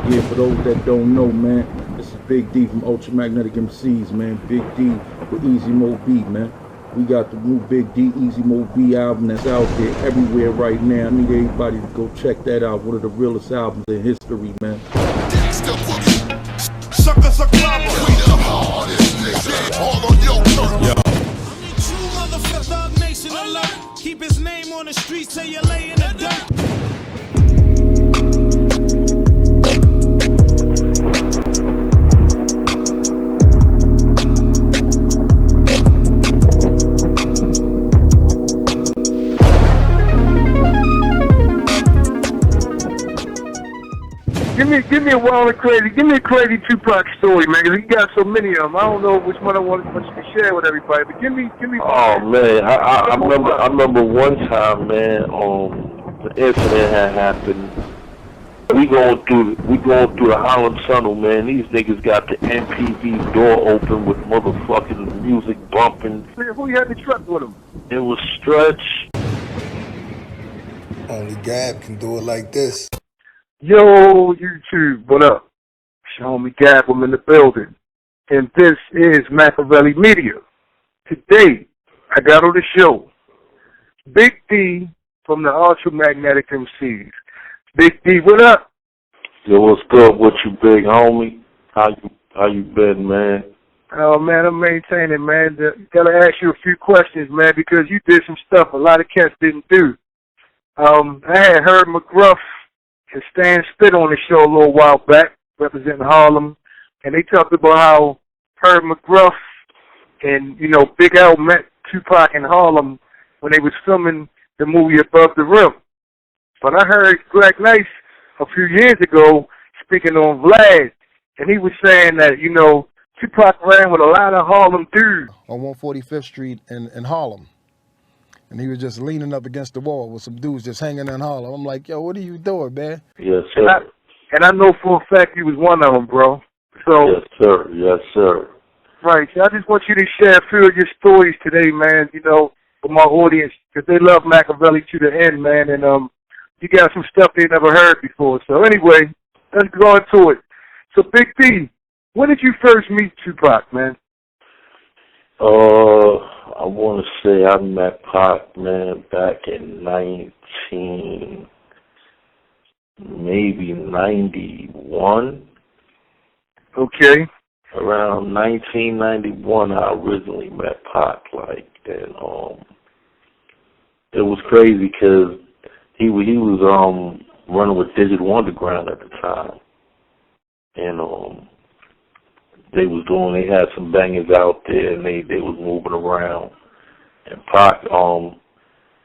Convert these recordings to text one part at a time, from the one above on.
Yeah, for those that don't know, man, this is Big D from Ultramagnetic MCs, man. Big D with Easy Mo B, man. We got the new Big D Easy Mo B album that's out there everywhere right now. I need everybody to go check that out. One of the realest albums in history, man. Suckers are clobber. We the hardest niggas. All on your turn. Yo. True motherfucker, Thug Nation alert. Keep his name on the streets till you lay in the dirt. Give me a wild and crazy. Give me a crazy Tupac story, man. Cause you got so many of them. I don't know which one I want you to share with everybody. But give me. Oh man, I remember one time, man. The incident had happened. We going through the Harlem Tunnel, man. These niggas got the MPV door open with motherfucking music bumping. Who you had the truck with him? It was Stretch. Only Gab can do it like this. Yo, YouTube, what up? Show me Gab, I'm in the building. And this is Machiavelli Media. Today, I got on the show Big D from the Ultramagnetic MCs. Big D, what up? Yo, what's good with you, big homie? How you been, man? Oh, man, I'm maintaining, man. Gotta ask you a few questions, man, because you did some stuff a lot of cats didn't do. I had heard McGruff and Stan Spit on the show a little while back, representing Harlem, and they talked about how Herb McGruff and, Big L met Tupac in Harlem when they was filming the movie Above the Rim. But I heard Greg Nice a few years ago speaking on Vlad, and he was saying that, Tupac ran with a lot of Harlem dudes. On 145th Street in Harlem. And he was just leaning up against the wall with some dudes just hanging in Harlem. I'm like, yo, what are you doing, man? Yes, sir. And I know for a fact he was one of them, bro. So, yes, sir. Yes, sir. Right. So I just want you to share a few of your stories today, man, with my audience, because they love Machiavelli to the end, man. And you got some stuff they never heard before. So anyway, let's go into it. So Big D, when did you first meet Tupac, man? I want to say I met Pac, man, back in 91. Okay. Around 1991, I originally met Pac, and it was crazy because he was running with Digital Underground at the time, and they had some bangers out there, and they was moving around. And Pac,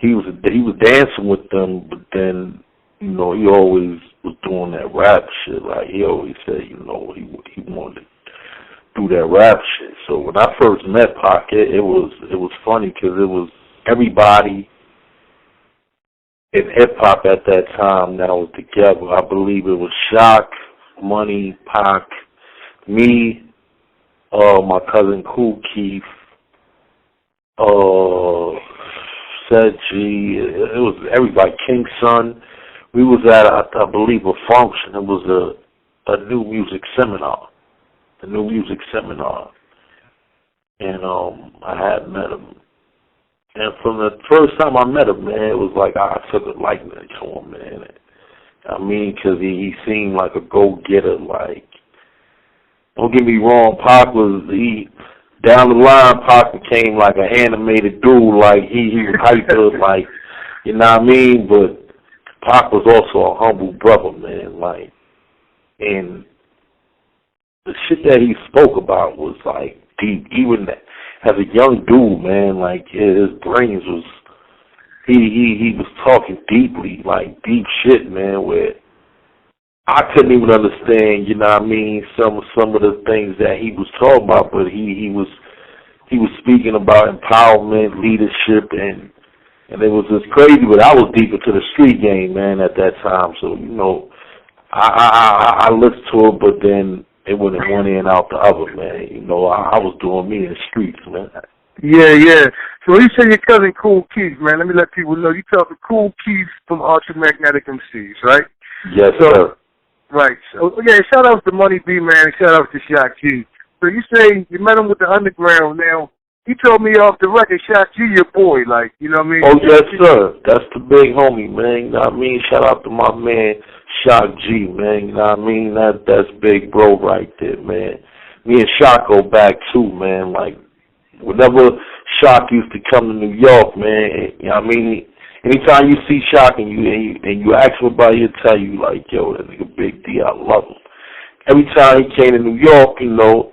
he was dancing with them, but then, he always was doing that rap shit. Like, he always said, he wanted to do that rap shit. So when I first met Pac, it was funny because it was everybody in hip-hop at that time that was together. I believe it was Shock, Money, Pac, me, my cousin Kool Keith, Sedgy, it was everybody, King's Son. We was at, I believe, a function. It was a new music seminar. And I had met him. And from the first time I met him, man, it was like I took a liking to him, man. I mean, because he seemed like a go-getter, like, don't get me wrong, Pac down the line, Pac became like an animated dude, like he was hyper, like, you know what I mean? But Pac was also a humble brother, man, like, and the shit that he spoke about was like deep, even as a young dude, man, like his brains was, he was talking deeply, like deep shit, man, where I couldn't even understand, you know what I mean, some of the things that he was talking about, but he was speaking about empowerment, leadership, and it was just crazy. But I was deep into the street game, man, at that time. So I listened to it, but then it went in one ear and out the other, man. I was doing me in the streets, man. Yeah. So you say your cousin Kool Keith, man. Let me let people know you talking Kool Keith from Ultramagnetic MCs, right? Yes, sir. Right. So, yeah, shout out to Money B, man, and shout out to Shock G. So you say you met him with the underground. Now, he told me off the record, Shock G, your boy, like, you know what I mean? Oh, yes, sir. That's the big homie, man. You know what I mean? Shout out to my man, Shock G, man. You know what I mean? That's big bro right there, man. Me and Shock go back, too, man. Like, whenever Shock used to come to New York, man, you know what I mean? Anytime you see Shock and you ask him about it, he'll tell you, like, yo, that nigga Big D, I love him. Every time he came to New York, you know,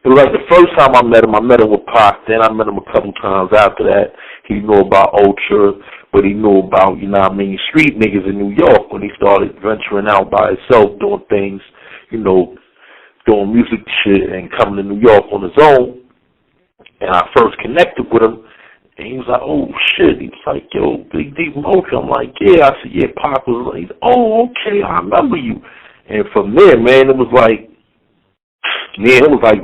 it was like the first time I met him with Pac. Then I met him a couple times after that. He knew about Ultra, but he knew about, you know what I mean, street niggas in New York when he started venturing out by himself, doing things, you know, doing music shit and coming to New York on his own. And I first connected with him, and he was like, oh, shit. He was like, yo, Big D from Ultra. I'm like, yeah. I said, yeah, Pac was like, oh, okay, I remember you. And from there, man, it was like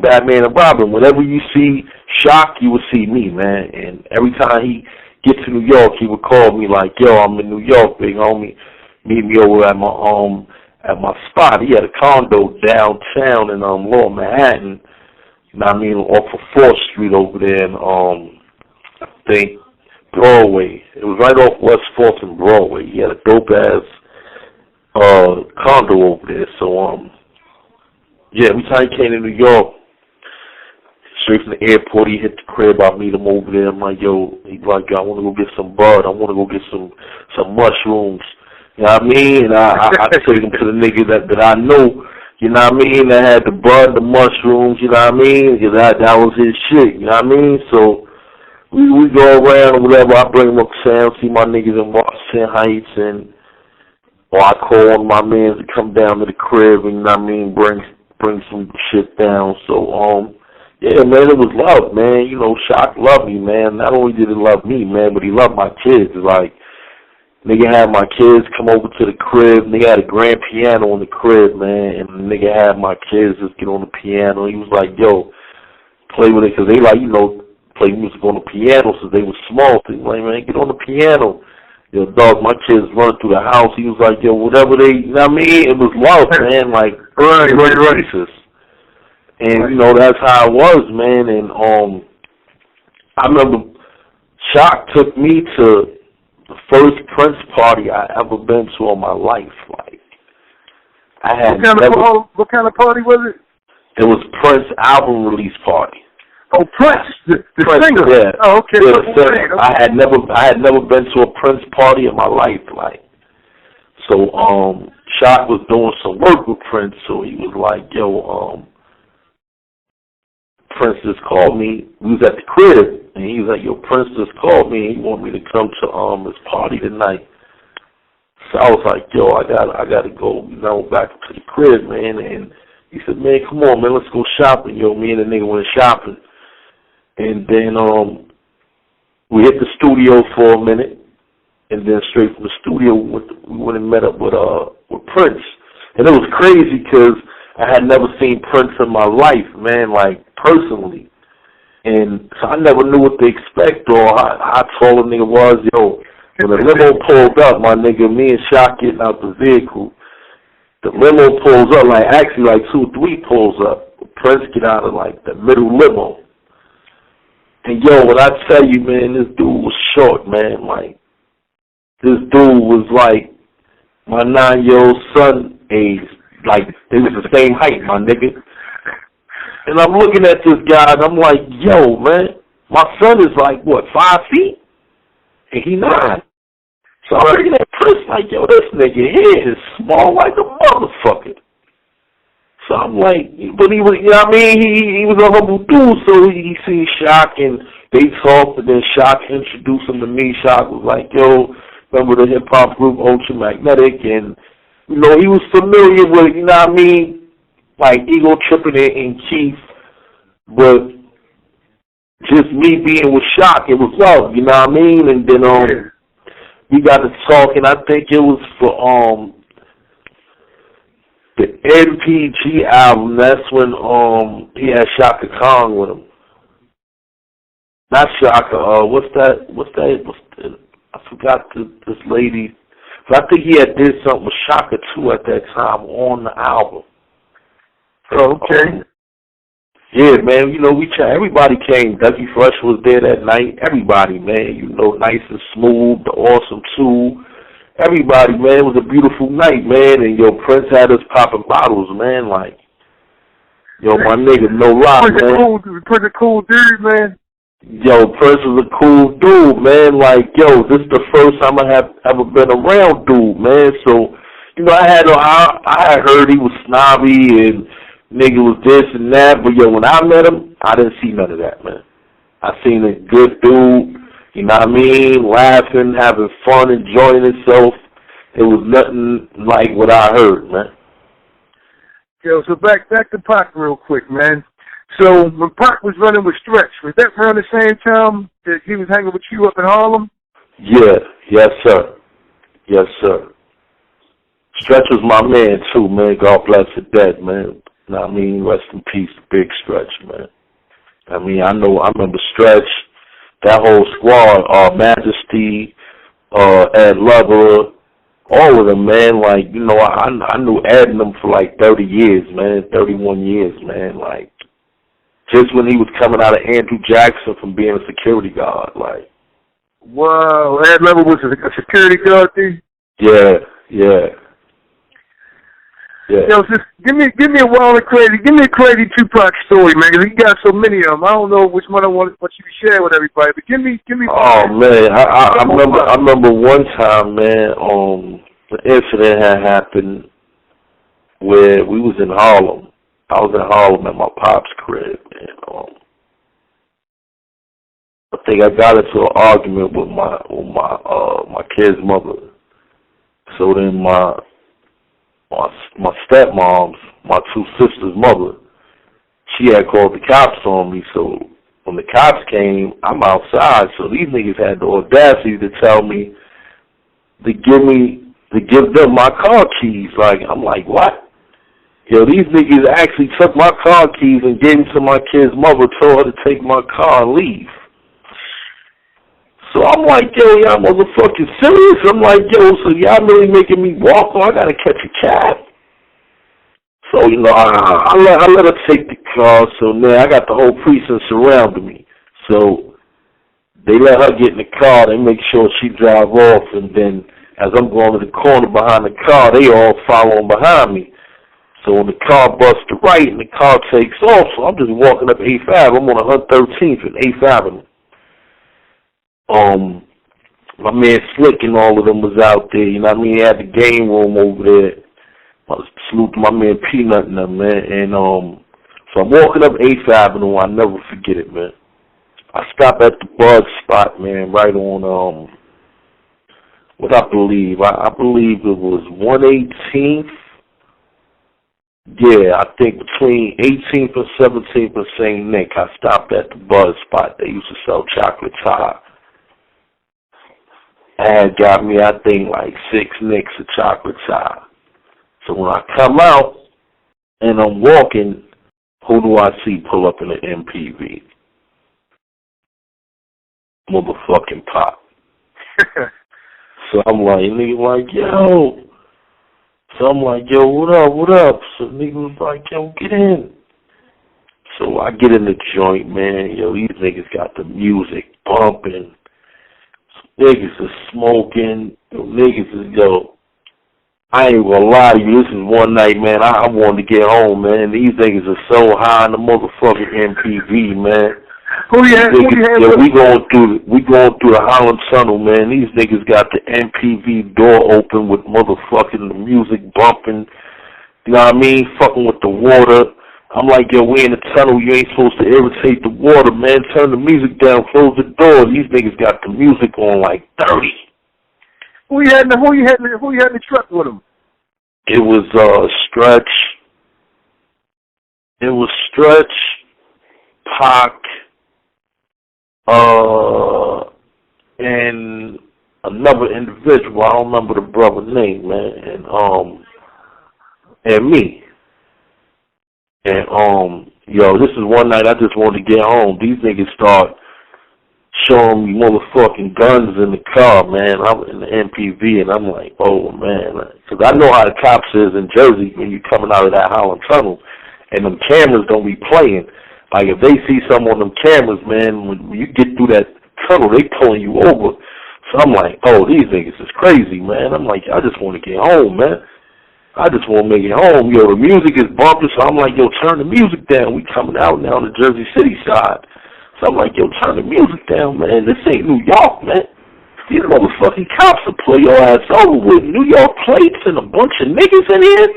Batman and Robin. Whenever you see Shock, you would see me, man. And every time he gets to New York, he would call me like, yo, I'm in New York, big homie. Meet me over at my spot. He had a condo downtown in Lower Manhattan. You know what I mean, off of 4th Street over there in, I think, Broadway. It was right off West 4th and Broadway. He had a dope-ass condo over there. So, yeah, every time he came to New York, straight from the airport, he hit the crib. I meet him over there. I'm like, yo, he's like, I want to go get some bud. I want to go get some mushrooms. You know what I mean? And I take him to the nigga that I know, you know what I mean, that had the bud, the mushrooms, you know what I mean? Because that was his shit, you know what I mean? So we go around or whatever. I bring him up to town, see my niggas in Washington Heights, or I call one of my men to come down to the crib and, you know what I mean, bring some shit down. So, yeah, man, it was love, man. You know, Shock loved me, man. Not only did he love me, man, but he loved my kids. Like, nigga had my kids come over to the crib. Nigga had a grand piano in the crib, man. And the nigga had my kids just get on the piano. He was like, yo, play with it. Because they, like, you know, play music on the piano since they was small. So he was like, man, get on the piano. Yo, dog, my kids running through the house. He was like, yo, whatever they, you know what I mean? It was love, man. Like, right. And, you know, that's how it was, man. And I remember Shock took me to the first Prince party I ever been to in my life. Like, I had what kind of party was it? It was Prince album release party. Oh, Prince, the Prince, singer. Yeah. Oh, okay. Yeah, Okay. I had never been to a Prince party in my life. Like, so Shock was doing some work with Prince, so he was like, yo, Prince just called me. We was at the crib, and he was like, yo, Prince just called me, and he wanted me to come to his party tonight. So I was like, yo, I gotta go, you know, back to the crib, man. And he said, man, come on, man, let's go shopping. Yo, me and the nigga went shopping. And then we hit the studio for a minute, and then straight from the studio we went and met up with Prince. And it was crazy because I had never seen Prince in my life, man, like personally. And so I never knew what to expect or how tall the nigga was. Yo, when the limo pulled up, my nigga, me and Shock getting out the vehicle, the limo pulls up, like actually like 2 or 3 pulls up. Prince get out of like the middle limo. And yo, when I tell you, man, this dude was short, man. Like, this dude was like my 9-year-old son age. Like, they was the same height, my nigga. And I'm looking at this guy, and I'm like, yo, man, my son is like, what, 5 feet? And he 9. So I'm looking at Prince like, yo, this nigga here is small like a motherfucker. So I'm like, but he was, you know what I mean? He was a humble dude, so he seen Shock, and they talked, and then Shock introduced him to me. Shock was like, yo, remember the hip-hop group Ultra Magnetic? And, you know, he was familiar with, you know what I mean, like Ego Tripping and Keith, but just me being with Shock, it was love, you know what I mean? And then we got to talking. I think it was for the NPG album. That's when he had Shaka Khan with him. Not Shaka. What's that? I forgot this lady. So I think he had did something with Shaka too at that time on the album. Oh, okay. Yeah, man, you know, everybody came. Dougie Fresh was there that night. Everybody, man, you know, Nice and Smooth, the Awesome 2. Everybody, man, it was a beautiful night, man. And, yo, Prince had us popping bottles, man. Like, yo, my nigga, no lie, man. Prince a cool dude, man. Yo, Prince was a cool dude, man. Like, yo, this is the first time I have ever been around dude, man. So, you know, I had heard he was snobby and nigga was this and that, but yo, when I met him, I didn't see none of that, man. I seen a good dude, you know what I mean, laughing, having fun, enjoying himself. It was nothing like what I heard, man. Yo, so back to Pac real quick, man. So when Pac was running with Stretch, was that around the same time that he was hanging with you up in Harlem? Yeah, yes, sir. Yes, sir. Stretch was my man, too, man. God bless the dead, man. You know what I mean? Rest in peace, Big Stretch, man. I mean, I remember Stretch, that whole squad, Majesty, Ed Lover, all of them, man. Like, you know, I knew Ed and them for like 30 years, man, 31 years, man. Like, just when he was coming out of Andrew Jackson from being a security guard, like. Wow, Ed Lover was a security guard, dude? Yeah. Yeah. Yo, just give me a wild and crazy, give me a crazy Tupac story, man, because he got so many of them. I don't know which one what you share with everybody, but give me. Oh man, I remember one time, man. The incident had happened where we was in Harlem. I was in Harlem at my pop's crib, and I think I got into an argument with my kid's mother. So then my stepmom's, my two sisters' mother, she had called the cops on me. So when the cops came, I'm outside. So these niggas had the audacity to tell me to give them my car keys. Like, I'm like, what? Yo, these niggas actually took my car keys and gave them to my kid's mother, told her to take my car and leave. So I'm like, yo, y'all motherfucking serious? I'm like, yo, so y'all really making me walk, or I gotta catch a cab? So, you know, I let her take the car, so now I got the whole precinct surrounding me. So they let her get in the car, they make sure she drive off, and then as I'm going to the corner behind the car, they all following behind me. So when the car busts to right and the car takes off, so I'm just walking up 8th Ave. I'm on 113th and 8th Avenue. My man Slick and all of them was out there, you know what I mean? He had the game room over there. I was salute to my man Peanut and them, man. And so I'm walking up 8th Avenue. I'll never forget it, man. I stop at the bug spot, man, right on what I believe. I believe it was 118th. Yeah, I think between 18th and 17th and St. Nick, I stopped at the buzz spot. They used to sell chocolate tie. And got me, I think, like 6 nicks of chocolate tie. So when I come out and I'm walking, who do I see pull up in an MPV? Motherfucking Pop. So I'm like, nigga, like, yo. So I'm like, yo, what up? So nigga was like, yo, get in. So I get in the joint, man. Yo, these niggas got the music bumping. Niggas are smoking. Yo, I ain't gonna lie to you. This is one night, man. I wanted to get home, man. These niggas are so high in the motherfucking MPV, man. Who you had? Yeah, we going through the Harlem Tunnel, man. These niggas got the MPV door open with motherfucking the music bumping. You know what I mean? Fucking with the water. I'm like, yo, we in the tunnel. You ain't supposed to irritate the water, man. Turn the music down. Close the door. These niggas got the music on like 30. Who you had in the truck with him? It was Stretch. It was Stretch, Pac, and another individual. I don't remember the brother's name, man. And me. And yo, this is one night I just wanted to get home. These niggas start showing me motherfucking guns in the car, man. I'm in the MPV, and I'm like, oh, man. Because I know how the cops is in Jersey when you're coming out of that Harlem tunnel, and them cameras don't be playing. Like, if they see something on them cameras, man, when you get through that tunnel, they pulling you over. So I'm like, oh, these niggas is crazy, man. I'm like, I just want to get home, man. I just want to make it home. Yo, the music is bumping, so I'm like, yo, turn the music down. We coming out now on the Jersey City side. So I'm like, yo, turn the music down, man. This ain't New York, man. These motherfucking cops will pull your ass over with New York plates and a bunch of niggas in here.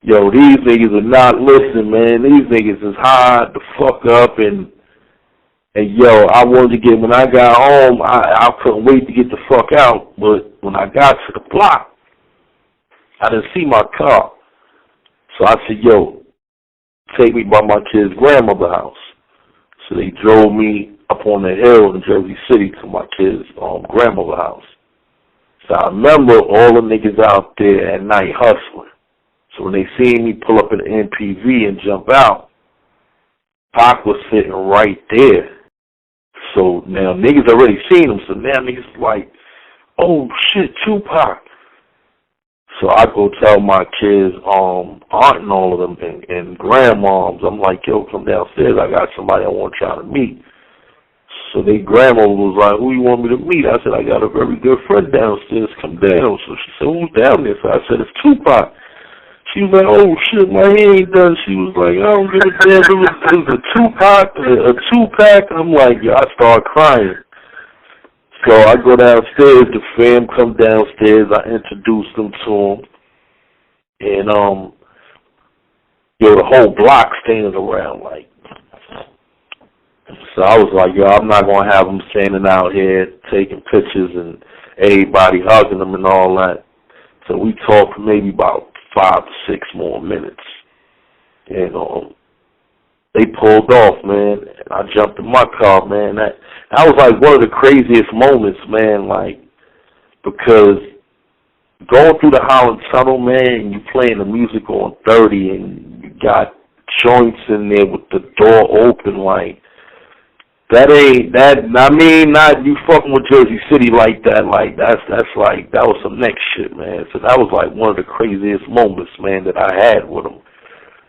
Yo, these niggas are not listening, man. These niggas is high the fuck up, and yo, I wanted to get, when I got home, I couldn't wait to get the fuck out, but when I got to the block, I didn't see my car. So I said, yo, take me by my kid's grandmother's house. So they drove me up on the hill in Jersey City to my kid's grandmother's house. So I remember all the niggas out there at night hustling. So when they seen me pull up in the MPV and jump out, Pac was sitting right there. So now niggas already seen him, so now niggas like, oh shit, Tupac. So I go tell my kids, aunt and all of them, and grandmoms, I'm like, yo, come downstairs, I got somebody I want to try to meet. So their grandma was like, who you want me to meet? I said, I got a very good friend downstairs, come down. So she said, who's down there? So I said, it's Tupac. She was like, oh shit, my hair ain't done. She was like, I don't give a damn, it was a Tupac. I'm like, yo, I start crying. So I go downstairs, the fam come downstairs, I introduce them to him, and yo, the whole block standing around, like. So I was like, yo, I'm not gonna have them standing out here taking pictures and everybody hugging them and all that. So we talked for maybe about 5 to 6 more minutes, and they pulled off, man, and I jumped in my car, man. That was like one of the craziest moments, man, like, because going through the Harlem Tunnel, man, and you playing the music on 30 and you got joints in there with the door open, like, that not you fucking with Jersey City like that, like, that's like, that was some next shit, man. So that was like one of the craziest moments, man, that I had with him.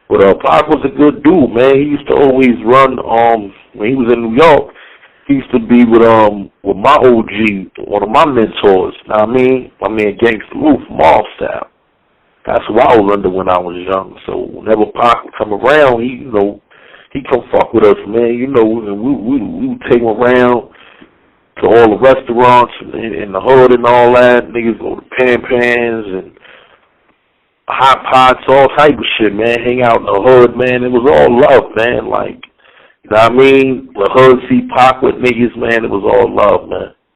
But Pac was a good dude, man. He used to always run, when he was in New York, he used to be with my OG, one of my mentors, you know what I mean? My man Gangsta Lou from All Style. That's who I was under when I was young. So whenever Pac would come around, he come fuck with us, man, and we would take him around to all the restaurants in the hood and all that. Niggas go to Pans and hot pots, all type of shit, man. Hang out in the hood, man. It was all love, man. Like, you know what I mean? The hood see Pac with niggas, man. It was all love, man.